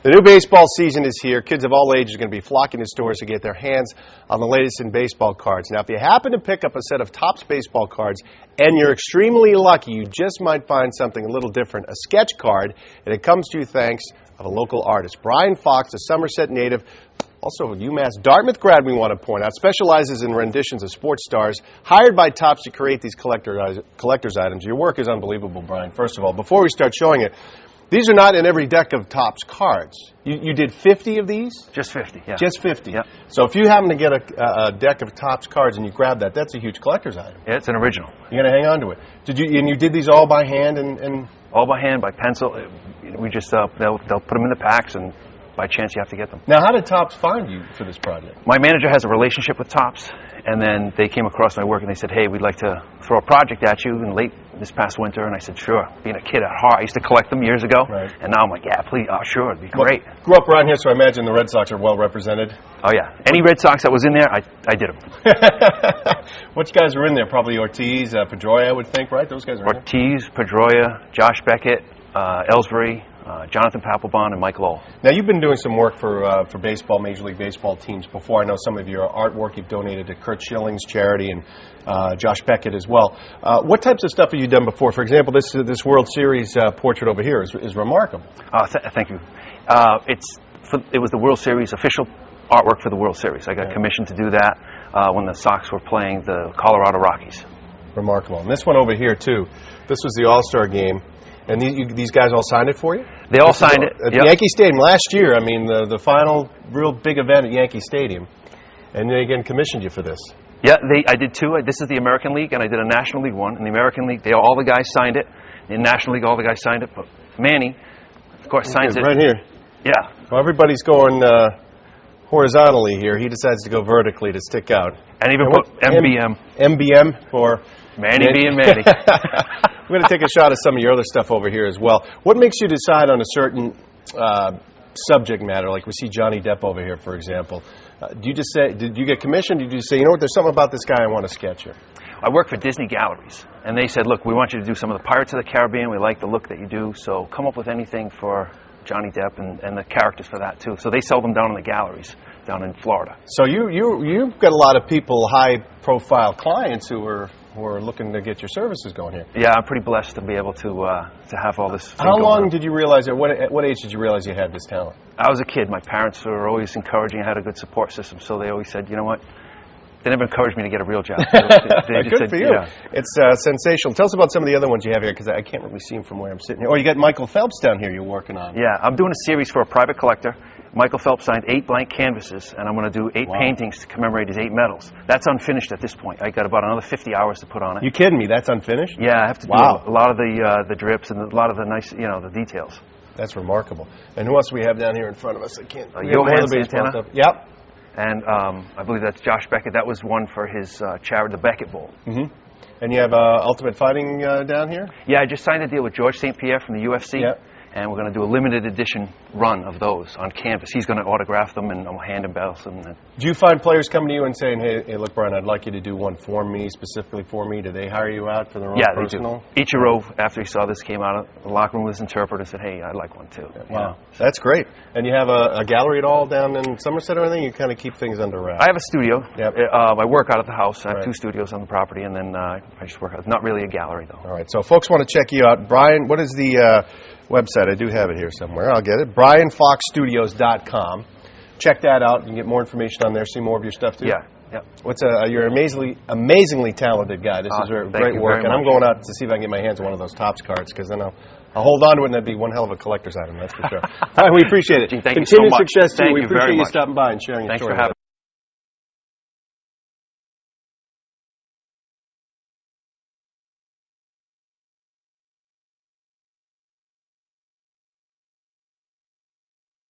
The new baseball season is here. Kids of all ages are going to be flocking to stores to get their hands on the latest in baseball cards. Now, if you happen to pick up a set of Topps baseball cards and you're extremely lucky, you just might find something a little different, a sketch card, and it comes to you thanks of a local artist. Brian Fox, a Somerset native, also a UMass Dartmouth grad, we want to point out, specializes in renditions of sports stars, hired by Topps to create these collector's items. Your work is unbelievable, Brian. First of all, before we start showing it, these are not in every deck of Topps cards. You did 50 of these? Just 50, yeah. Just 50? Yep. So if you happen to get a deck of Topps cards and you grab that, that's a huge collector's item. Yeah, it's an original. You're going to hang on to it. And you did these all by hand? and All by hand, by pencil. We just, they'll put them in the packs, and by chance you have to get them. Now, how did Topps find you for this project? My manager has a relationship with Topps, and then they came across my work and they said, hey, we'd like to throw a project at you in late this past winter. And I said, sure. Being a kid at heart, I used to collect them years ago. Right. And now I'm like, yeah, please, sure, it'd be great. Well, grew up around here, so I imagine the Red Sox are well represented. Oh, yeah. Any Red Sox that was in there, I did them. Which guys were in there? Probably Ortiz, Pedroia, I would think, right? Those guys are in there. Ortiz, Pedroia, Josh Beckett, Ellsbury, Jonathan Papelbon, and Mike Lowell. Now, you've been doing some work for baseball, Major League Baseball teams before. I know some of your artwork you've donated to Curt Schilling's charity and Josh Beckett as well. What types of stuff have you done before? For example, this World Series portrait over here is remarkable. Thank you. It was the World Series official artwork for the World Series. I got commissioned to do that when the Sox were playing the Colorado Rockies. Remarkable. And this one over here, too. This was the All-Star game. And these guys all signed it for you? They all signed it. At Yankee Stadium last year. I mean, the final real big event at Yankee Stadium. And they again commissioned you for this. Yeah, I did two. This is the American League, and I did a National League one. In the American League, all the guys signed it. In the National League, all the guys signed it. But Manny, of course, signs it. Right here. Yeah. Well, everybody's going horizontally here. He decides to go vertically to stick out. And even put MBM. MBM for Manny being Manny. We're going to take a shot at some of your other stuff over here as well. What makes you decide on a certain subject matter? Like we see Johnny Depp over here, for example. Do you just say, did you get commissioned? Did you say, you know what, there's something about this guy I want to sketch here? I work for Disney Galleries, and they said, look, we want you to do some of the Pirates of the Caribbean. We like the look that you do, so come up with anything for Johnny Depp and the characters for that, too. So they sell them down in the galleries down in Florida. So you've got a lot of people, high-profile clients who are looking to get your services going here. Yeah, I'm pretty blessed to be able to have all this. How long did you realize, at what age did you realize you had this talent? I was a kid. My parents were always encouraging. I had a good support system, so they always said, you know what? They never encouraged me to get a real job. They just Good for you. Yeah. It's sensational. Tell us about some of the other ones you have here, because I can't really see them from where I'm sitting here. Oh, you got Michael Phelps down here you're working on. Yeah, I'm doing a series for a private collector. Michael Phelps signed 8 blank canvases, and I'm going to do 8 paintings to commemorate his 8 medals. That's unfinished at this point. I got about another 50 hours to put on it. You kidding me? That's unfinished? Yeah, I have to do a lot of the drips and a lot of the nice, the details. That's remarkable. And who else do we have down here in front of us? I can't. Johan Santana. Yep. And I believe that's Josh Beckett. That was one for his charity, the Beckett Bowl. Mm-hmm. And you have Ultimate Fighting down here? Yeah, I just signed a deal with George St. Pierre from the UFC. Yep. And we're going to do a limited edition run of those on canvas. He's going to autograph them, and I'll hand emboss them. Do you find players coming to you and saying, hey, look, Brian, I'd like you to do one for me, specifically for me? Do they hire you out for their own personal? They do. Ichiro, after he saw this, came out of the locker room with his interpreter and said, hey, I'd like one too. Wow. That's great. And you have a gallery at all down in Somerset or anything? You kind of keep things under wraps? I have a studio. Yep. I work out of the house. I have 2 studios on the property, and then I just work out. It's not really a gallery, though. All right. So folks want to check you out. Brian, what is the website? I do have it here somewhere. I'll get it. BrianFoxStudios.com. Check that out. You can get more information on there. See more of your stuff, too? Yeah. Yep. You're an amazingly talented guy. This is great work. And I'm going out to see if I can get my hands on one of those Topps cards, because then I'll hold on to it, and that'd be one hell of a collector's item, that's for sure. We appreciate it. Gee, thank you so much. Continued success, too. Thank we you appreciate very you much. stopping by and sharing your story. Thanks for having me.